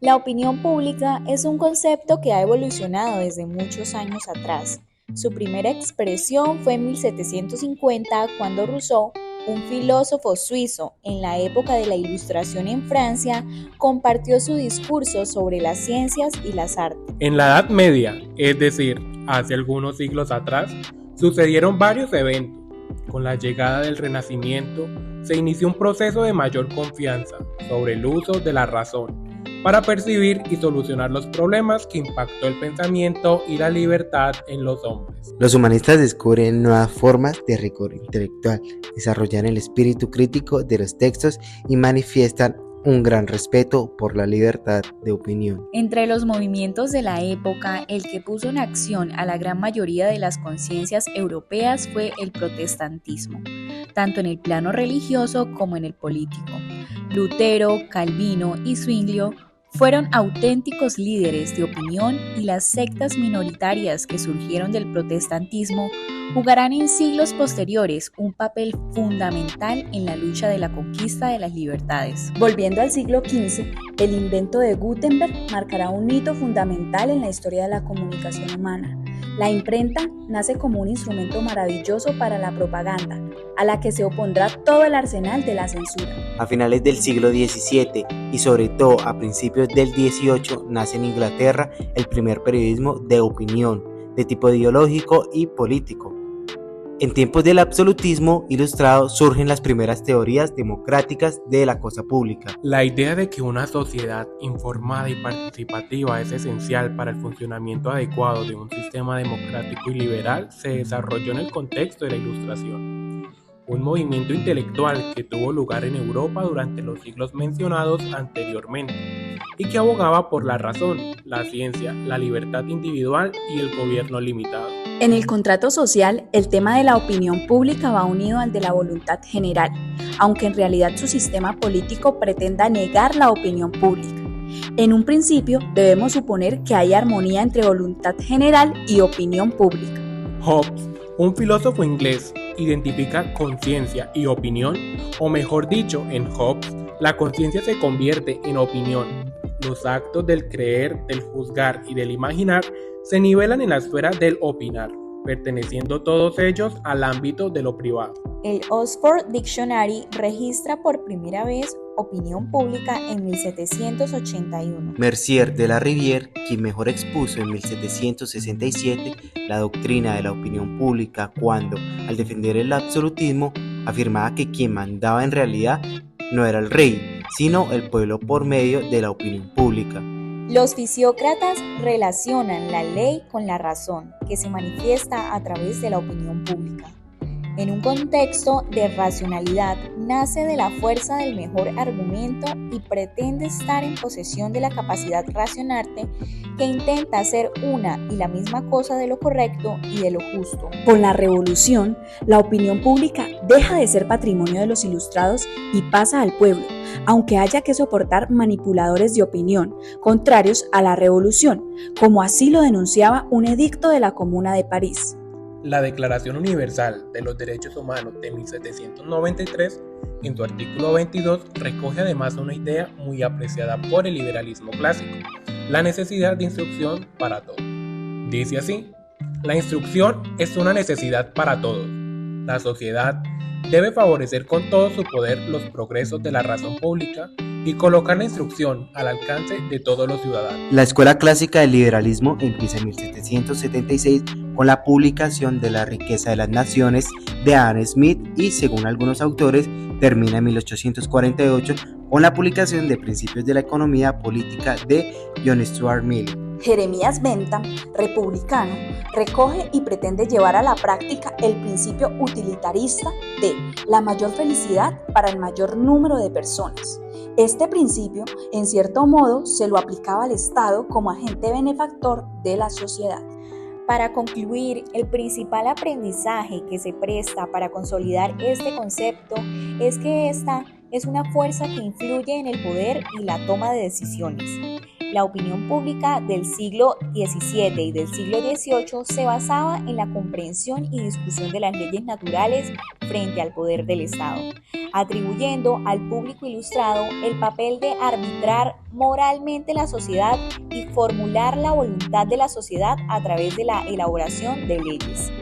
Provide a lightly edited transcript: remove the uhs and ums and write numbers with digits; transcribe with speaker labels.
Speaker 1: La opinión pública es un concepto que ha evolucionado desde muchos años atrás. Su primera expresión fue en 1750, cuando Rousseau, un filósofo suizo en la época de la Ilustración en Francia, compartió su discurso sobre las ciencias y las artes.
Speaker 2: En la Edad Media, es decir, hace algunos siglos atrás, sucedieron varios eventos. Con la llegada del Renacimiento, se inició un proceso de mayor confianza sobre el uso de la razón para percibir y solucionar los problemas que impactó el pensamiento y la libertad en los hombres.
Speaker 3: Los humanistas descubren nuevas formas de rigor intelectual, desarrollan el espíritu crítico de los textos y manifiestan un gran respeto por la libertad de opinión.
Speaker 1: Entre los movimientos de la época, el que puso en acción a la gran mayoría de las conciencias europeas fue el protestantismo, tanto en el plano religioso como en el político. Lutero, Calvino y Zwinglio fueron auténticos líderes de opinión, y las sectas minoritarias que surgieron del protestantismo jugarán en siglos posteriores un papel fundamental en la lucha de la conquista de las libertades. Volviendo al siglo XV, el invento de Gutenberg marcará un hito fundamental en la historia de la comunicación humana. La imprenta nace como un instrumento maravilloso para la propaganda, a la que se opondrá todo el arsenal de la censura.
Speaker 3: A finales del siglo XVII y sobre todo a principios del XVIII nace en Inglaterra el primer periodismo de opinión, de tipo ideológico y político. En tiempos del absolutismo ilustrado surgen las primeras teorías democráticas de la cosa pública.
Speaker 2: La idea de que una sociedad informada y participativa es esencial para el funcionamiento adecuado de un sistema democrático y liberal se desarrolló en el contexto de la Ilustración, un movimiento intelectual que tuvo lugar en Europa durante los siglos mencionados anteriormente y que abogaba por la razón, la ciencia, la libertad individual y el gobierno limitado.
Speaker 1: En el contrato social, el tema de la opinión pública va unido al de la voluntad general, aunque en realidad su sistema político pretenda negar la opinión pública. En un principio, debemos suponer que hay armonía entre voluntad general y opinión pública.
Speaker 2: Hobbes, un filósofo inglés, identifica conciencia y opinión, o mejor dicho, en Hobbes, la conciencia se convierte en opinión. Los actos del creer, del juzgar y del imaginar se nivelan en la esfera del opinar, perteneciendo todos ellos al ámbito de lo privado.
Speaker 1: El Oxford Dictionary registra por primera vez opinión pública en 1781.
Speaker 3: Mercier de la Rivière, quien mejor expuso en 1767 la doctrina de la opinión pública cuando, al defender el absolutismo, afirmaba que quien mandaba en realidad no era el rey, sino el pueblo por medio de la opinión pública.
Speaker 1: Los fisiócratas relacionan la ley con la razón, que se manifiesta a través de la opinión pública. En un contexto de racionalidad, nace de la fuerza del mejor argumento y pretende estar en posesión de la capacidad racionante, que intenta hacer una y la misma cosa de lo correcto y de lo justo. Con la revolución, la opinión pública deja de ser patrimonio de los ilustrados y pasa al pueblo, aunque haya que soportar manipuladores de opinión contrarios a la revolución, como así lo denunciaba un edicto de la Comuna de París.
Speaker 2: La Declaración Universal de los Derechos Humanos de 1793, en su artículo 22, recoge además una idea muy apreciada por el liberalismo clásico: la necesidad de instrucción para todos. Dice así: la instrucción es una necesidad para todos. La sociedad debe favorecer con todo su poder los progresos de la razón pública y colocar la instrucción al alcance de todos los ciudadanos.
Speaker 3: La escuela clásica del liberalismo empieza en 1776 con la publicación de La riqueza de las naciones de Adam Smith y, según algunos autores, termina en 1848 con la publicación de Principios de la economía política de John Stuart Mill.
Speaker 1: Jeremías Bentham, republicano, recoge y pretende llevar a la práctica el principio utilitarista de la mayor felicidad para el mayor número de personas. Este principio, en cierto modo, se lo aplicaba al Estado como agente benefactor de la sociedad. Para concluir, el principal aprendizaje que se presta para consolidar este concepto es que esta es una fuerza que influye en el poder y la toma de decisiones. La opinión pública del siglo XVII y del siglo XVIII se basaba en la comprensión y discusión de las leyes naturales frente al poder del Estado. atribuyendo al público ilustrado el papel de arbitrar moralmente la sociedad y formular la voluntad de la sociedad a través de la elaboración de leyes.